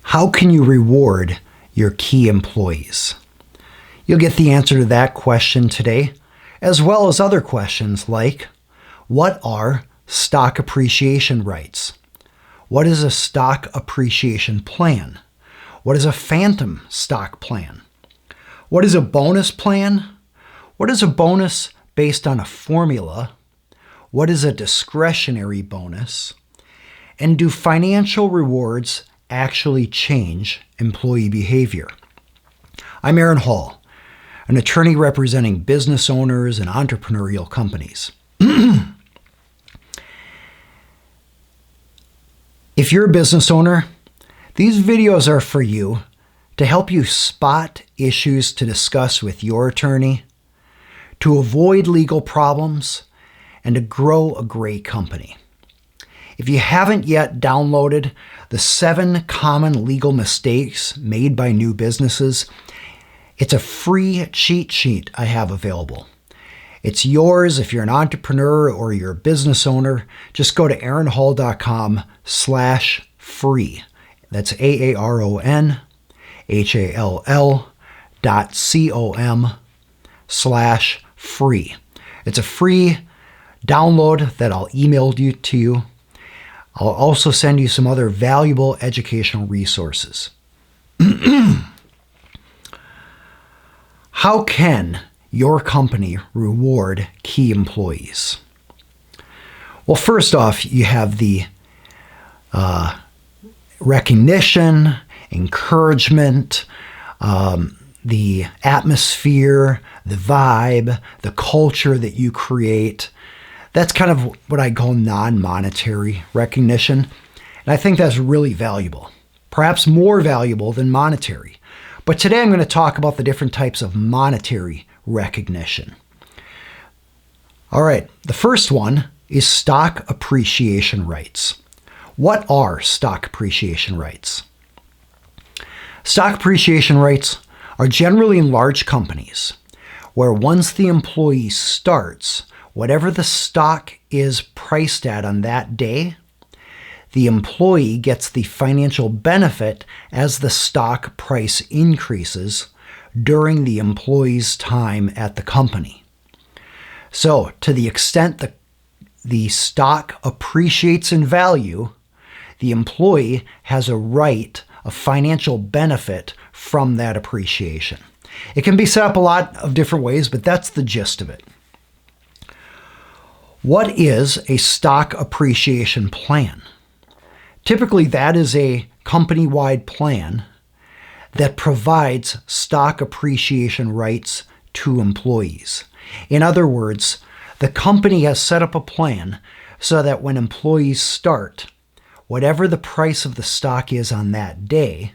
How can you reward your key employees? You'll get the answer to that question today, as well as other questions like, what are stock appreciation rights? What is a stock appreciation plan? What is a phantom stock plan? What is a bonus plan? What is a bonus based on a formula? What is a discretionary bonus? And do financial rewards actually change employee behavior? I'm Aaron Hall, an attorney representing business owners and entrepreneurial companies. If you're a business owner, these videos are for you to help you spot issues to discuss with your attorney, to avoid legal problems, and to grow a great company. If you haven't yet downloaded the 7 common legal mistakes made by new businesses, it's a free cheat sheet I have available. It's yours if you're an entrepreneur or you're a business owner. Just go to aaronhall.com/free. That's AARONHALL.com/free. It's a free download that I'll email to you. I'll also send you some other valuable educational resources. How can your company reward key employees? Well, first off, you have the recognition, encouragement, the atmosphere, the vibe, the culture that you create. That's kind of what I call non-monetary recognition. And I think that's really valuable, perhaps more valuable than monetary. But today I'm going to talk about the different types of monetary recognition. All right, the first one is stock appreciation rights. What are stock appreciation rights? Stock appreciation rights are generally in large companies where once the employee starts, whatever the stock is priced at on that day, the employee gets the financial benefit as the stock price increases during the employee's time at the company. So, to the extent that the stock appreciates in value, the employee has a right of financial benefit from that appreciation. It can be set up a lot of different ways, but that's the gist of it. What is a stock appreciation plan? Typically, that is a company-wide plan that provides stock appreciation rights to employees. In other words, the company has set up a plan so that when employees start, whatever the price of the stock is on that day,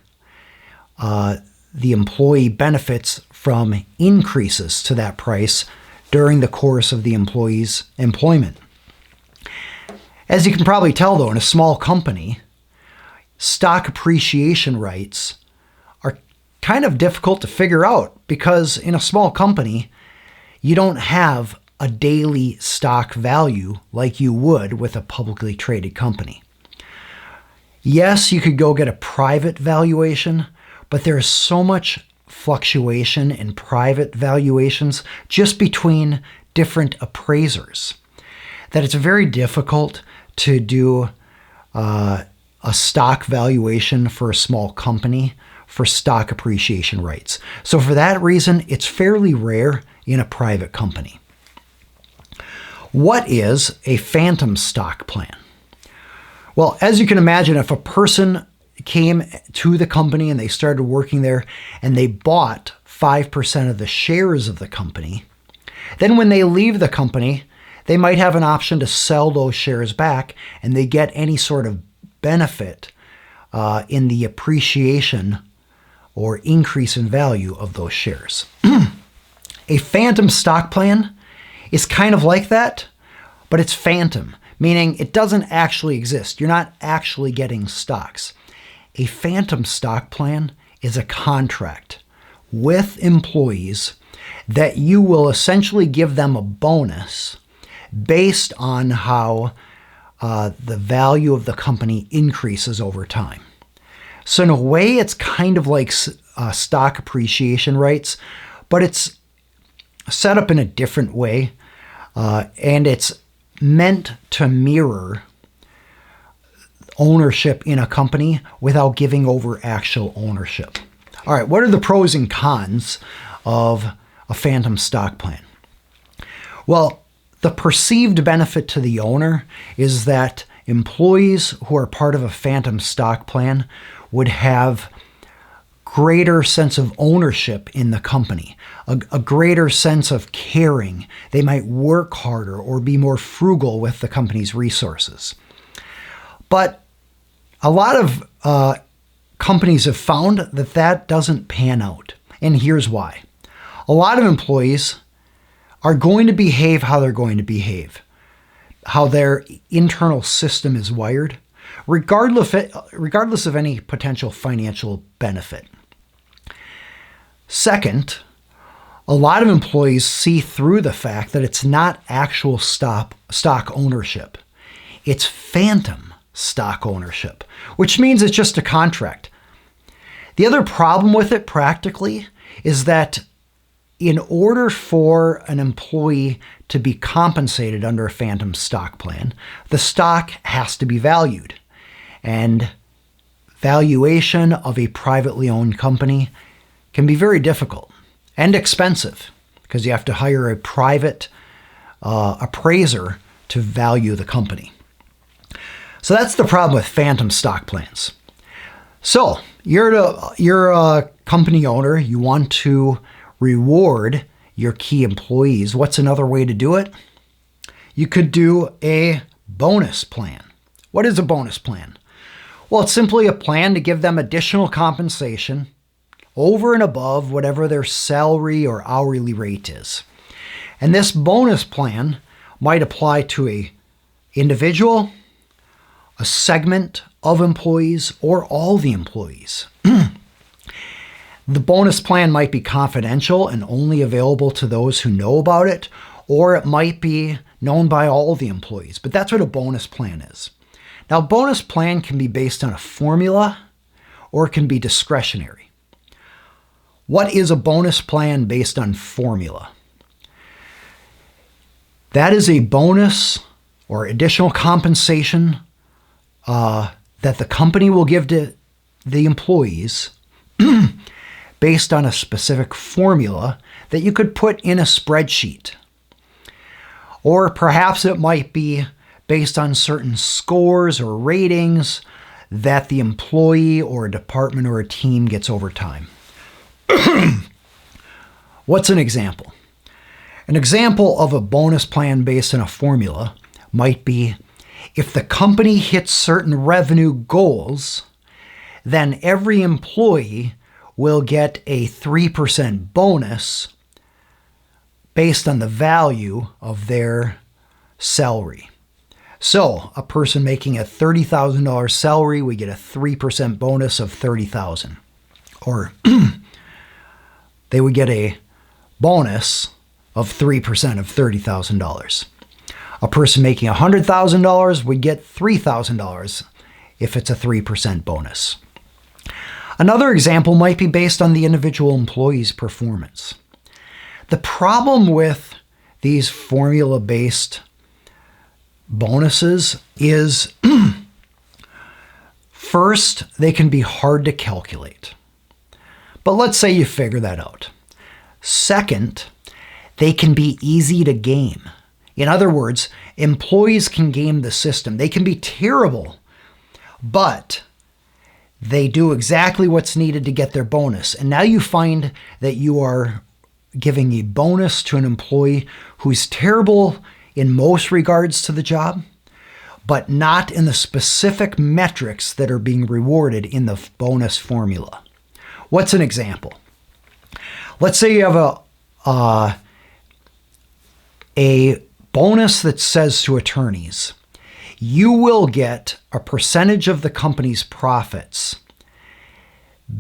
the employee benefits from increases to that price during the course of the employee's employment. As you can probably tell, though, in a small company, stock appreciation rights are kind of difficult to figure out because in a small company, you don't have a daily stock value like you would with a publicly traded company. Yes, you could go get a private valuation, but there's so much fluctuation in private valuations just between different appraisers that it's very difficult to do a stock valuation for a small company for stock appreciation rights. So for that reason, it's fairly rare in a private company. What is a phantom stock plan? Well, as you can imagine, if a person came to the company and they started working there and they bought 5% of the shares of the company, then when they leave the company, they might have an option to sell those shares back and they get any sort of benefit in the appreciation or increase in value of those shares. A phantom stock plan is kind of like that, but it's phantom, meaning it doesn't actually exist. You're not actually getting stocks. A phantom stock plan is a contract with employees that you will essentially give them a bonus based on how the value of the company increases over time. So in a way, it's kind of like stock appreciation rights, but it's set up in a different way, and it's meant to mirror ownership in a company without giving over actual ownership. All right, what are the pros and cons of a phantom stock plan? Well, the perceived benefit to the owner is that employees who are part of a phantom stock plan would have greater sense of ownership in the company, a greater sense of caring. They might work harder or be more frugal with the company's resources. But a lot of companies have found that that doesn't pan out. And here's why. A lot of employees are going to behave how they're going to behave, how their internal system is wired, regardless of any potential financial benefit. Second, a lot of employees see through the fact that it's not actual stock ownership. It's phantom stock ownership, which means it's just a contract. The other problem with it practically is that in order for an employee to be compensated under a phantom stock plan, the stock has to be valued. And valuation of a privately owned company can be very difficult and expensive because you have to hire a private appraiser to value the company. So that's the problem with phantom stock plans. So you're a company owner. You want to reward your key employees. What's another way to do it? You could do a bonus plan. What is a bonus plan? Well, it's simply a plan to give them additional compensation over and above whatever their salary or hourly rate is. And this bonus plan might apply to an individual, a segment of employees, or all the employees. The bonus plan might be confidential and only available to those who know about it, or it might be known by all the employees. But that's what a bonus plan is. Now, a bonus plan can be based on a formula or it can be discretionary. What is a bonus plan based on formula? That is a bonus or additional compensation that the company will give to the employees based on a specific formula that you could put in a spreadsheet. Or perhaps it might be based on certain scores or ratings that the employee or a department or a team gets over time. What's an example? An example of a bonus plan based on a formula might be if the company hits certain revenue goals, then every employee will get a 3% bonus based on the value of their salary. So a person making a $30,000 salary would get a 3% bonus of $30,000. Or they would get a bonus of 3% of $30,000. A person making $100,000 would get $3,000 if it's a 3% bonus. Another example might be based on the individual employee's performance. The problem with these formula-based bonuses is, first, they can be hard to calculate. But let's say you figure that out. Second, they can be easy to game. In other words, employees can game the system. They can be terrible, but they do exactly what's needed to get their bonus. And now you find that you are giving a bonus to an employee who's terrible in most regards to the job, but not in the specific metrics that are being rewarded in the bonus formula. What's an example? Let's say you have a bonus that says to attorneys, you will get a percentage of the company's profits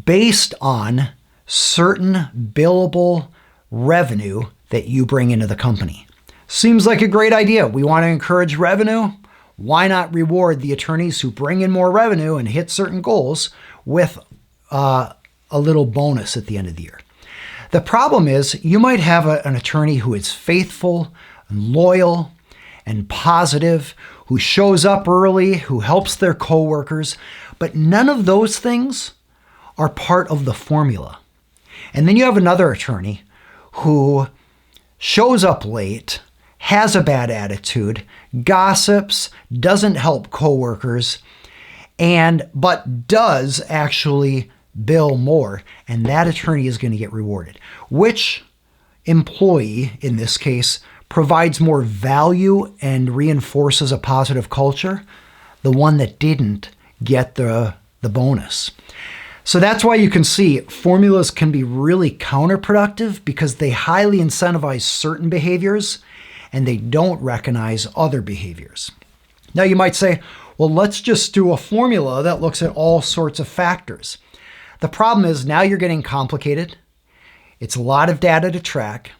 based on certain billable revenue that you bring into the company. Seems like a great idea. We want to encourage revenue. Why not reward the attorneys who bring in more revenue and hit certain goals with a little bonus at the end of the year. The problem is you might have an attorney who is faithful and loyal and positive, who shows up early, who helps their coworkers, but none of those things are part of the formula. And then you have another attorney who shows up late, has a bad attitude, gossips, doesn't help coworkers, but does actually bill more, and that attorney is going to get rewarded. Which employee, in this case, provides more value and reinforces a positive culture? The one that didn't get the bonus. So that's why you can see formulas can be really counterproductive because they highly incentivize certain behaviors and they don't recognize other behaviors. Now you might say, well, let's just do a formula that looks at all sorts of factors. The problem is now you're getting complicated. It's a lot of data to track,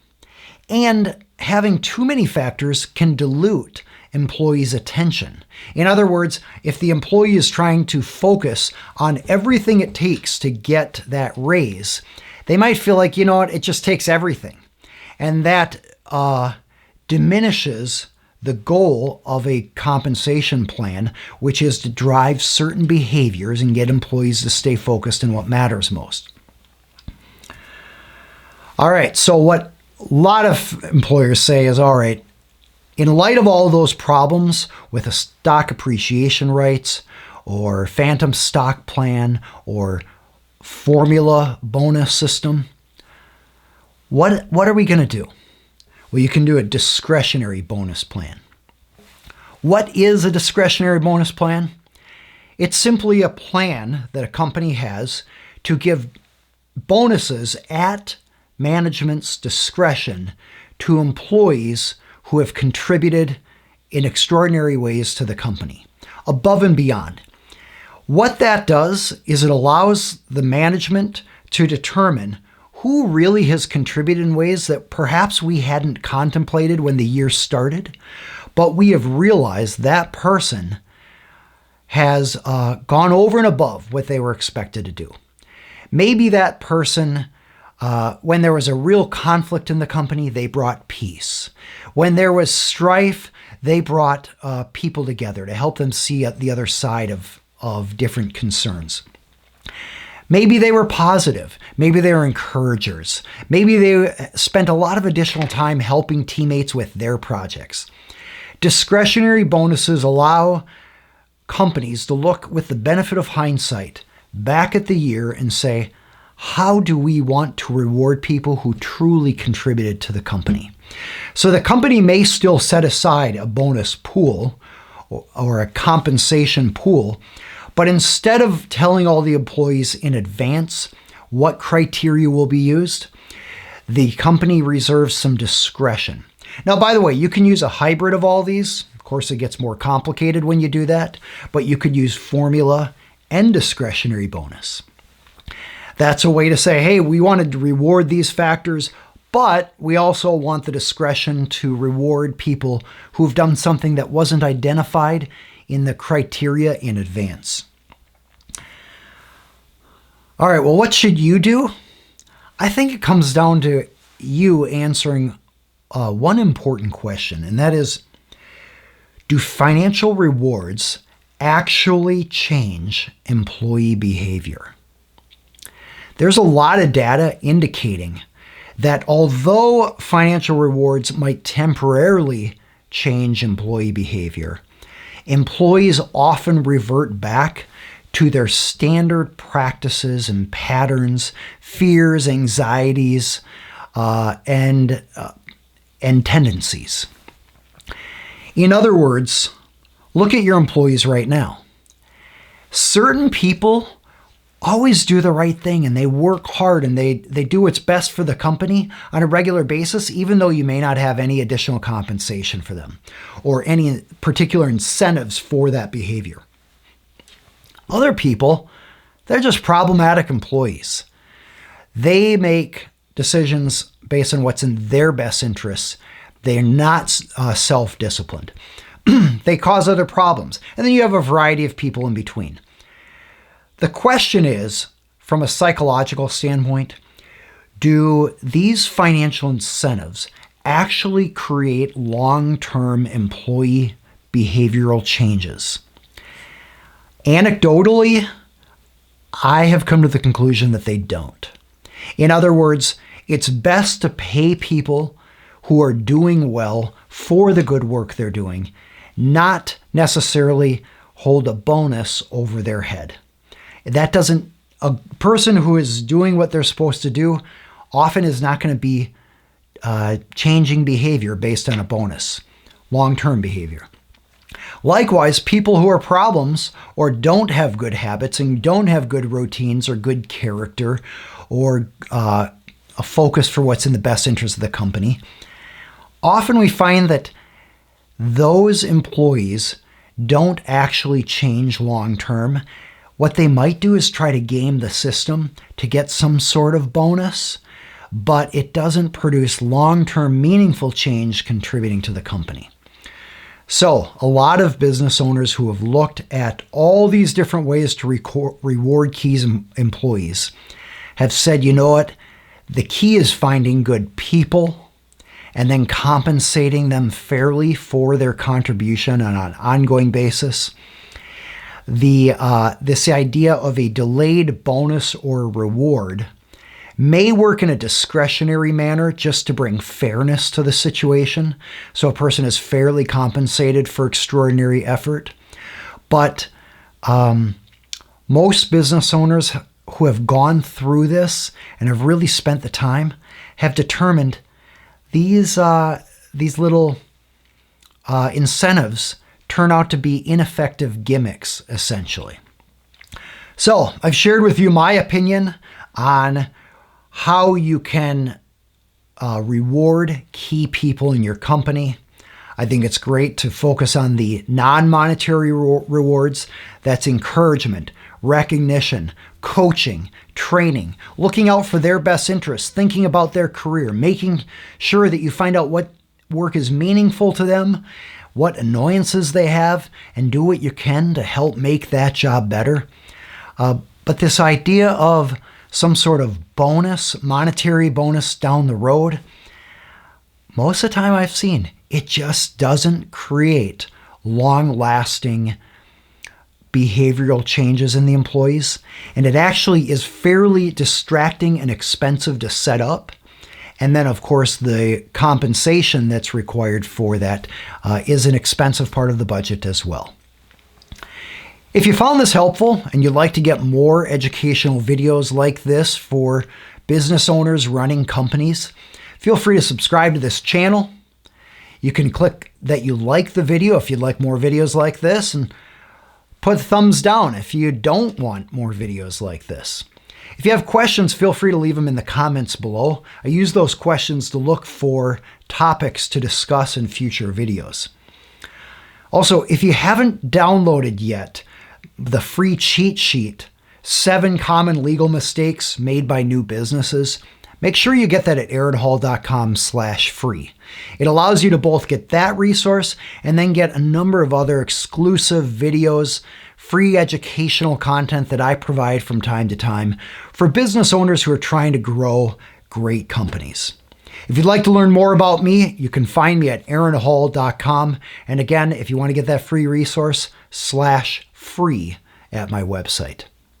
and having too many factors can dilute employees' attention. In other words, if the employee is trying to focus on everything it takes to get that raise, they might feel like, you know what, it just takes everything. And that diminishes the goal of a compensation plan, which is to drive certain behaviors and get employees to stay focused on what matters most. All right, so what a lot of employers say is, all right, in light of all those problems with a stock appreciation rights or phantom stock plan or formula bonus system, what are we going to do? Well, you can do a discretionary bonus plan. What is a discretionary bonus plan? It's simply a plan that a company has to give bonuses at management's discretion to employees who have contributed in extraordinary ways to the company, above and beyond. What that does is it allows the management to determine who really has contributed in ways that perhaps we hadn't contemplated when the year started, but we have realized that person has gone over and above what they were expected to do. Maybe that person, when there was a real conflict in the company, they brought peace. When there was strife, they brought people together to help them see the other side of different concerns. Maybe they were positive. Maybe they were encouragers. Maybe they spent a lot of additional time helping teammates with their projects. Discretionary bonuses allow companies to look with the benefit of hindsight back at the year and say, how do we want to reward people who truly contributed to the company? So the company may still set aside a bonus pool or a compensation pool, but instead of telling all the employees in advance what criteria will be used, the company reserves some discretion. Now, by the way, you can use a hybrid of all these. Of course, it gets more complicated when you do that, but you could use formula and discretionary bonus. That's a way to say, hey, we wanted to reward these factors, but we also want the discretion to reward people who've done something that wasn't identified in the criteria in advance. All right, well, what should you do? I think it comes down to you answering one important question, and that is, do financial rewards actually change employee behavior? There's a lot of data indicating that although financial rewards might temporarily change employee behavior, employees often revert back to their standard practices and patterns, fears, anxieties, and tendencies. In other words, look at your employees right now. Certain people always do the right thing and they work hard and they do what's best for the company on a regular basis, even though you may not have any additional compensation for them or any particular incentives for that behavior. Other people, they're just problematic employees. They make decisions based on what's in their best interests. They're not self-disciplined. They cause other problems. And then you have a variety of people in between. The question is, from a psychological standpoint, do these financial incentives actually create long-term employee behavioral changes? Anecdotally, I have come to the conclusion that they don't. In other words, it's best to pay people who are doing well for the good work they're doing, not necessarily hold a bonus over their head. A person who is doing what they're supposed to do often is not going to be changing behavior based on a bonus, long-term behavior. Likewise, people who are problems or don't have good habits and don't have good routines or good character or a focus for what's in the best interest of the company, often we find that those employees don't actually change long-term. What they might do is try to game the system to get some sort of bonus, but it doesn't produce long-term meaningful change contributing to the company. So a lot of business owners who have looked at all these different ways to reward key employees have said, you know what, the key is finding good people and then compensating them fairly for their contribution on an ongoing basis. This idea of a delayed bonus or reward may work in a discretionary manner just to bring fairness to the situation, so a person is fairly compensated for extraordinary effort. But most business owners who have gone through this and have really spent the time have determined these little incentives turn out to be ineffective gimmicks, essentially. So I've shared with you my opinion on how you can reward key people in your company. I think it's great to focus on the non-monetary rewards. That's encouragement, recognition, coaching, training, looking out for their best interests, thinking about their career, making sure that you find out what work is meaningful to them, what annoyances they have, and do what you can to help make that job better. But this idea of some sort of bonus, monetary bonus down the road, most of the time I've seen, it just doesn't create long-lasting behavioral changes in the employees. And it actually is fairly distracting and expensive to set up. And then, of course, the compensation that's required for that is an expensive part of the budget as well. If you found this helpful and you'd like to get more educational videos like this for business owners running companies, feel free to subscribe to this channel. You can click that you like the video if you'd like more videos like this, and put a thumbs down if you don't want more videos like this. If you have questions, feel free to leave them in the comments below. I use those questions to look for topics to discuss in future videos. Also, if you haven't downloaded yet the free cheat sheet, 7 Common Legal Mistakes Made by New Businesses, make sure you get that at aaronhall.com/free. It allows you to both get that resource and then get a number of other exclusive videos, free educational content that I provide from time to time for business owners who are trying to grow great companies. If you'd like to learn more about me, you can find me at aaronhall.com. And again, if you want to get that free resource, /free at my website.